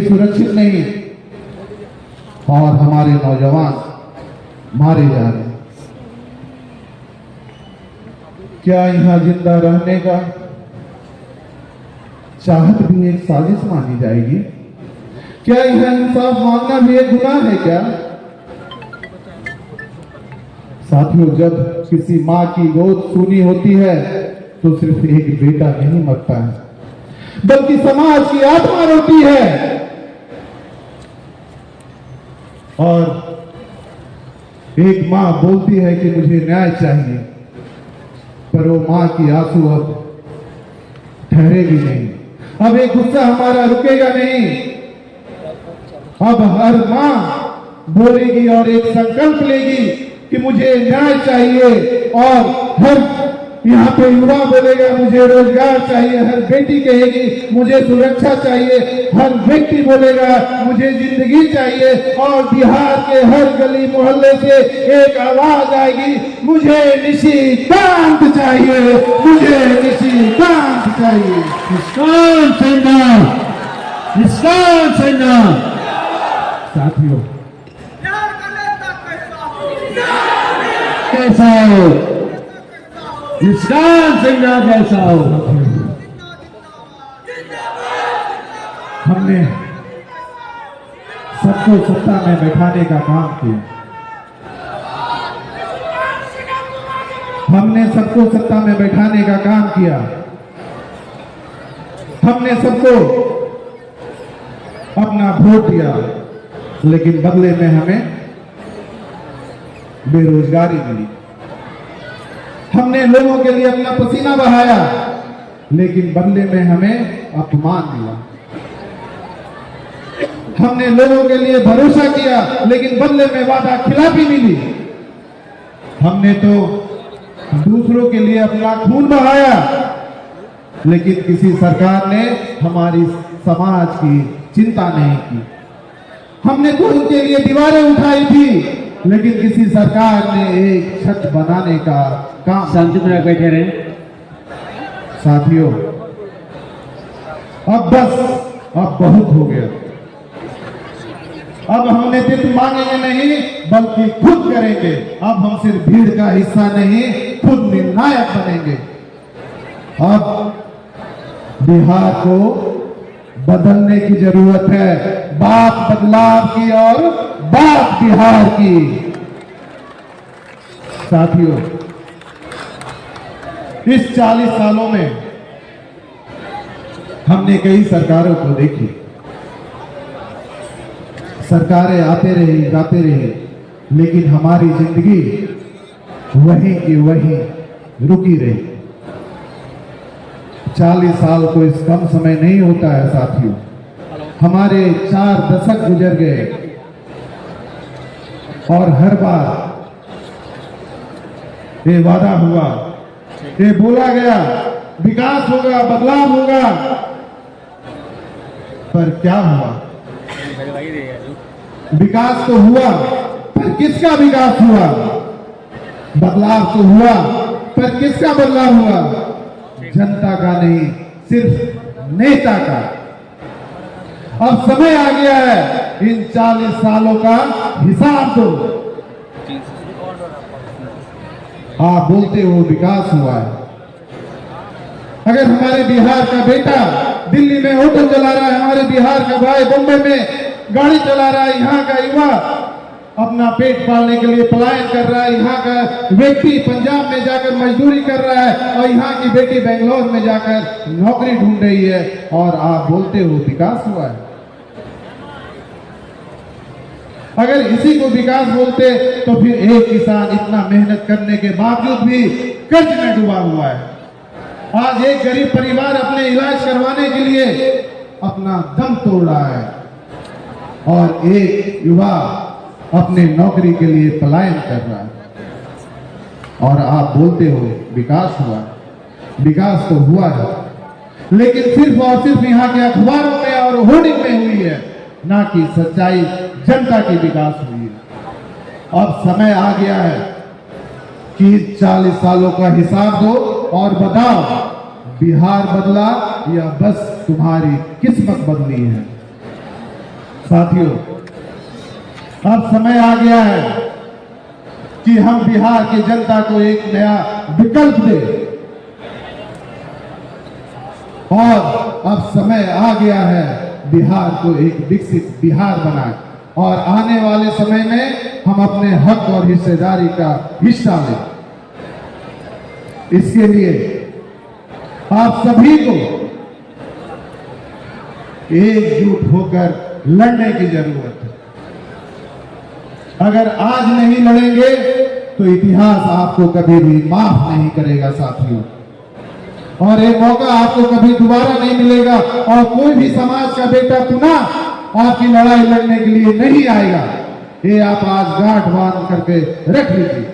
सुरक्षित नहीं और हमारे नौजवान मारे जा रहे हैं। क्या यहाँ जिंदा रहने का चाहत भी एक साजिश मानी जाएगी? क्या यहाँ इंसाफ मांगना भी एक गुनाह है क्या? साथियों, जब किसी माँ की गोद सूनी होती है तो सिर्फ एक बेटा नहीं मरता है, बल्कि समाज की आत्मा रोती है। और एक माँ बोलती है कि मुझे न्याय चाहिए, पर वो माँ की आंसू अब ठहरेगी नहीं। अब एक गुस्सा हमारा रुकेगा नहीं। अब हर माँ बोलेगी और एक संकल्प लेगी कि मुझे न्याय चाहिए। और हर यहाँ पे युवा बोलेगा मुझे रोजगार चाहिए, हर बेटी कहेगी मुझे सुरक्षा चाहिए, हर व्यक्ति बोलेगा मुझे जिंदगी चाहिए। और बिहार के हर गली मोहल्ले से एक आवाज आएगी, मुझे निशिकांत चाहिए, मुझे निशिकांत चाहिए। निष्कांत सेना। साथियों, कैसा हो निष्कांत सेना, कैसा हो? हमने सबको सत्ता में बैठाने का काम किया। हमने सबको सत्ता में बैठाने का काम किया। हमने सबको अपना वोट दिया, लेकिन बदले में हमें बेरोजगारी मिली। हमने लोगों के लिए अपना पसीना बहाया, लेकिन बदले में हमें अपमान मिला। हमने लोगों के लिए भरोसा किया, लेकिन बदले में वादा खिलाफी मिली। हमने तो दूसरों के लिए अपना खून बहाया, लेकिन किसी सरकार ने हमारी समाज की चिंता नहीं की। हमने तो उनके लिए दीवारें उठाई थी, लेकिन किसी सरकार ने एक छत बनाने का काम। शांति में बैठे रहे। साथियों, अब बस, अब बहुत हो गया। अब हम नेतृत्व मांगेंगे नहीं, बल्कि खुद करेंगे। अब हम सिर्फ भीड़ का हिस्सा नहीं, खुद निर्णायक बनेंगे। अब बिहार को बदलने की जरूरत है, बात बदलाव की और बात बिहार की। साथियों, इस 40 सालों में हमने कई सरकारों को देखी। सरकारें आते रही, जाते रही, लेकिन हमारी जिंदगी वहीं की वहीं रुकी रही। 40 साल कोई कम समय नहीं होता है साथियों। हमारे 4 दशक गुजर गए और हर बार ये वादा हुआ, ये बोला गया विकास होगा, बदलाव होगा, पर क्या हुआ? विकास तो हुआ, पर किसका विकास हुआ? बदलाव तो हुआ, पर किसका बदलाव हुआ? जनता का नहीं, सिर्फ नेता का। अब समय आ गया है, इन 40 सालों का हिसाब दो। आप बोलते हो विकास हुआ है। अगर हमारे बिहार का बेटा दिल्ली में होटल चला रहा है, हमारे बिहार का भाई बॉम्बे में गाड़ी चला रहा है, यहाँ का युवा अपना पेट पालने के लिए पलायन कर रहा है, यहाँ का व्यक्ति पंजाब में जाकर मजदूरी कर रहा है, और यहाँ की बेटी बेंगलोर में जाकर नौकरी ढूंढ रही है, और आप बोलते हो विकास हुआ है। अगर इसी को विकास बोलते तो फिर एक किसान इतना मेहनत करने के बावजूद भी कर्ज में डूबा हुआ है। आज एक गरीब परिवार अपने इलाज करवाने के लिए अपना दम तोड़ रहा है, और एक युवा अपने नौकरी के लिए पलायन कर रहा है, और आप बोलते हो विकास हुआ। विकास तो हुआ है, लेकिन सिर्फ और सिर्फ यहाँ के अखबारों में और होर्डिंग में हुई है, ना कि सच्चाई जनता की विकास हुई है। अब समय आ गया है कि 40 सालों का हिसाब दो और बताओ, बिहार बदला या बस तुम्हारी किस्मत बदली है? साथियों, अब समय आ गया है कि हम बिहार की जनता को एक नया विकल्प दें और अब समय आ गया है बिहार को एक विकसित बिहार बनाए और आने वाले समय में हम अपने हक और हिस्सेदारी का हिस्सा लें। इसके लिए आप सभी को एकजुट होकर लड़ने की जरूरत है। अगर आज नहीं लड़ेंगे तो इतिहास आपको कभी भी माफ नहीं करेगा साथियों, और ये मौका आपको कभी दोबारा नहीं मिलेगा और कोई भी समाज का बेटा पुनः आपकी लड़ाई लड़ने के लिए नहीं आएगा। ये आप आज गांठ बांध करके रख लीजिए।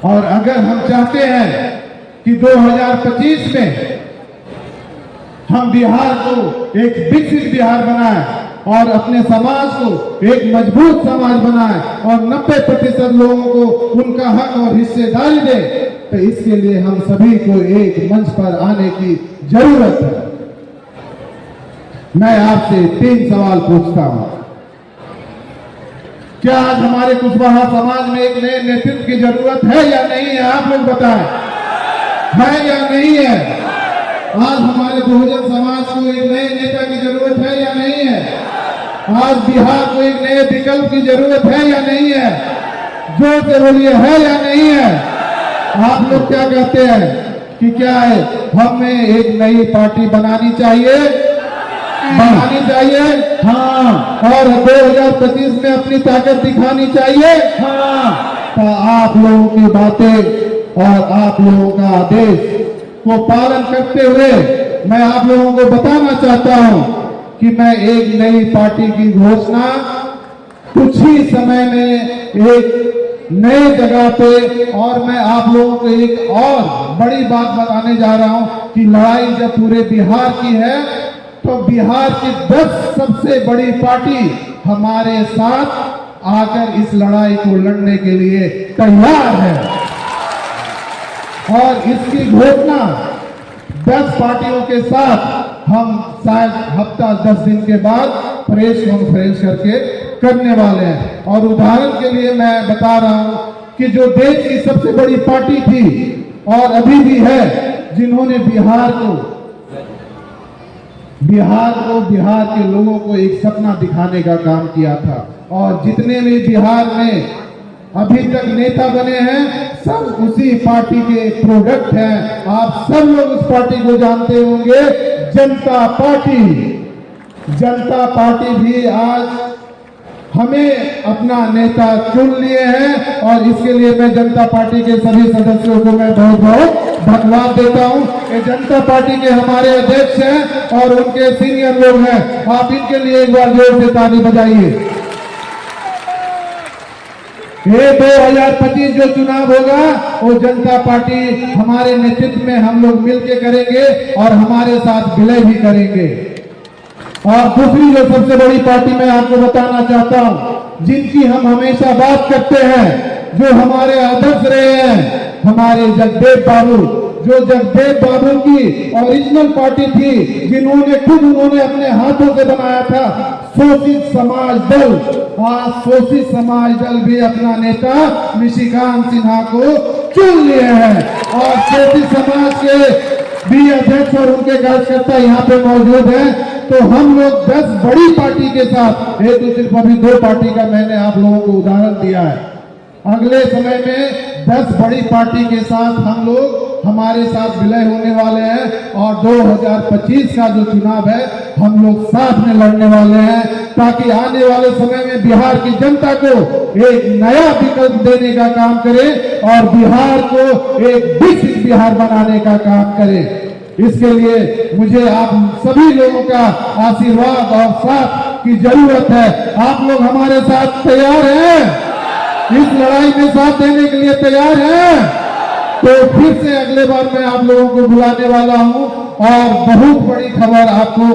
और अगर हम चाहते हैं कि 2025 में हम बिहार को एक विकसित बिहार बनाएं और अपने समाज को एक मजबूत समाज बनाएं और 90% लोगों को उनका हक और हिस्सेदारी दे, तो इसके लिए हम सभी को एक मंच पर आने की जरूरत है। मैं आपसे 3 सवाल पूछता हूं। क्या आज हमारे कुशवाहा समाज में एक नए नेतृत्व की जरूरत है या नहीं है? आप लोग बताएं, है या नहीं है? आज हमारे बहुजन समाज को एक नए नेता की जरूरत है या नहीं है? आज बिहार को एक नए विकल्प की जरूरत है या नहीं है? जोर से बोलिए, है या नहीं है? आप लोग क्या कहते हैं कि क्या है, हमें एक नई पार्टी बनानी चाहिए? बनानी चाहिए, हाँ। और 2025 में अपनी ताकत दिखानी चाहिए, हाँ। तो आप लोगों की बातें और आप लोगों का आदेश को पालन करते हुए मैं आप लोगों को बताना चाहता हूं कि मैं एक नई पार्टी की घोषणा कुछ ही समय में एक नए जगह पे, और मैं आप लोगों को एक और बड़ी बात बताने जा रहा हूं कि लड़ाई जब पूरे बिहार की है तो बिहार की 10 सबसे बड़ी पार्टी हमारे साथ आकर इस लड़ाई को लड़ने के लिए तैयार है। और इसकी घोषणा 10 पार्टियों के साथ हम शायद हफ्ता 10 दिन के बाद प्रेस कॉन्फ्रेंस करके करने वाले हैं। और उदाहरण के लिए मैं बता रहा हूं कि जो देश की सबसे बड़ी पार्टी थी और अभी भी है, जिन्होंने बिहार बिहार के लोगों को एक सपना दिखाने का काम किया था, और जितने भी बिहार में अभी तक नेता बने हैं सब उसी पार्टी के प्रोडक्ट हैं। आप सब लोग उस पार्टी को जानते होंगे, जनता पार्टी। जनता पार्टी भी आज हमें अपना नेता चुन लिए हैं, और इसके लिए मैं जनता पार्टी के सभी सदस्यों को मैं बहुत बहुत धन्यवाद देता हूं। ये जनता पार्टी के हमारे अध्यक्ष हैं और उनके सीनियर लोग हैं, आप इनके लिए एक बार जोर से ताली बजाइए। ये 2025 जो चुनाव होगा वो जनता पार्टी हमारे नेतृत्व में हम लोग मिलकर करेंगे और हमारे साथ विलय भी करेंगे। और दूसरी जो सबसे बड़ी पार्टी मैं आपको बताना चाहता हूं, जिनकी हम हमेशा बात करते हैं, जो हमारे आदर्श रहे हैं, हमारे जगदेव बाबू, जो जगदेव बाबू की ओरिजिनल पार्टी थी, जिन्होंने खुद उन्होंने अपने हाथों से बनाया था शोषित समाज दल। आज शोषित समाज दल भी अपना नेता निशिकांत सिन्हा को चुन लिए हैं, और शोषित समाज के भी अध्यक्ष और उनके कार्यकर्ता यहाँ पे मौजूद हैं। तो हम लोग 10 बड़ी पार्टी के साथ, ये तो सिर्फ अभी 2 पार्टी का मैंने आप लोगों को उदाहरण दिया है, अगले समय में 10 बड़ी पार्टी के साथ हम लोग हमारे साथ विलय होने वाले हैं, और 2025 का जो चुनाव है हम लोग साथ में लड़ने वाले हैं, ताकि आने वाले समय में बिहार की जनता को एक नया विकल्प देने का काम करें और बिहार को एक विकसित बिहार बनाने का काम करें। इसके लिए मुझे आप सभी लोगों का आशीर्वाद और साथ की जरूरत है। आप लोग हमारे साथ तैयार हैं? इस लड़ाई में साथ देने के लिए तैयार हैं? तो फिर से अगले बार मैं आप लोगों को बुलाने वाला हूं, और बहुत बड़ी खबर आपको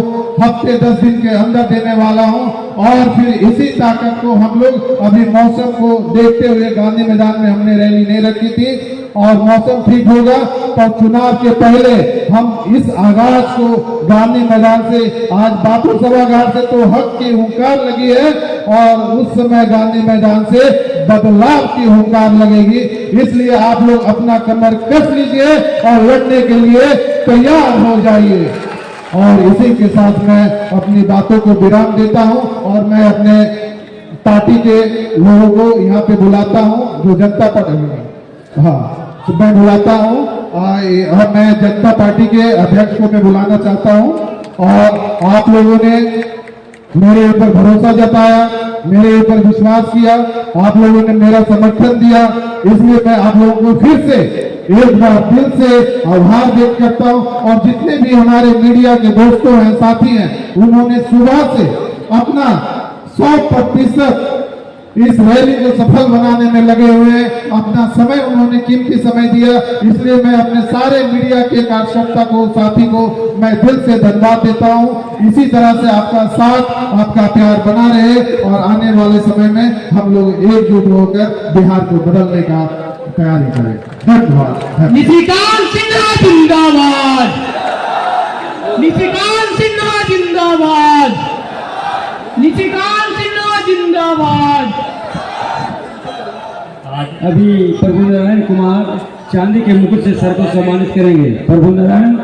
हफ्ते 10 दिन के अंदर देने वाला हूं। और फिर इसी ताकत को हम लोग, अभी मौसम को देखते हुए गांधी मैदान में हमने रैली नहीं रखी थी, और मौसम ठीक होगा तो चुनाव के पहले हम इस आगाज को गांधी मैदान से, आज बापू सभागार से तो हक की हुंकार लगी है और उस समय गांधी मैदान से बदलाव की हुंकार लगेगी। इसलिए आप लोग अपना कमर कस लीजिए और लड़ने के लिए तैयार हो जाइए। और इसी के साथ मैं अपनी बातों को विराम देता हूं और मैं अपने पार्टी के लोगों को यहाँ पे बुलाता हूं, जो जनता पार्टी, हाँ तो मैं बुलाता हूं और मैं जनता पार्टी के अध्यक्ष को मैं बुलाना चाहता हूं। और आप लोगों ने मेरे ऊपर भरोसा जताया, मेरे ऊपर विश्वास किया, आप लोगों ने मेरा समर्थन दिया, इसलिए मैं आप लोगों को फिर से एक बार दिल से आभार व्यक्त करता हूं। और जितने भी हमारे मीडिया के दोस्तों हैं, साथी हैं, उन्होंने सुबह से अपना 100% इस रैली को सफल बनाने में लगे हुए हैं, अपना समय उन्होंने कीमती समय दिया। इसलिए मैं अपने सारे मीडिया के कार्यकर्ता को, साथी को मैं दिल से धन्यवाद देता हूं। इसी तरह से आपका साथ, आपका प्यार बना रहे और आने वाले समय में हम लोग एकजुट होकर बिहार को बदलने का तैयारी करें। धन्यवाद। निशिकांत सिन्हा जिंदाबाद, निशिकांत सिन्हा जिंदाबाद, निशिकांत सिन्हा जिंदाबाद। अभी प्रभु नारायण कुमार चांदी के मुकुट से सर को सम्मानित करेंगे। प्रभु नारायण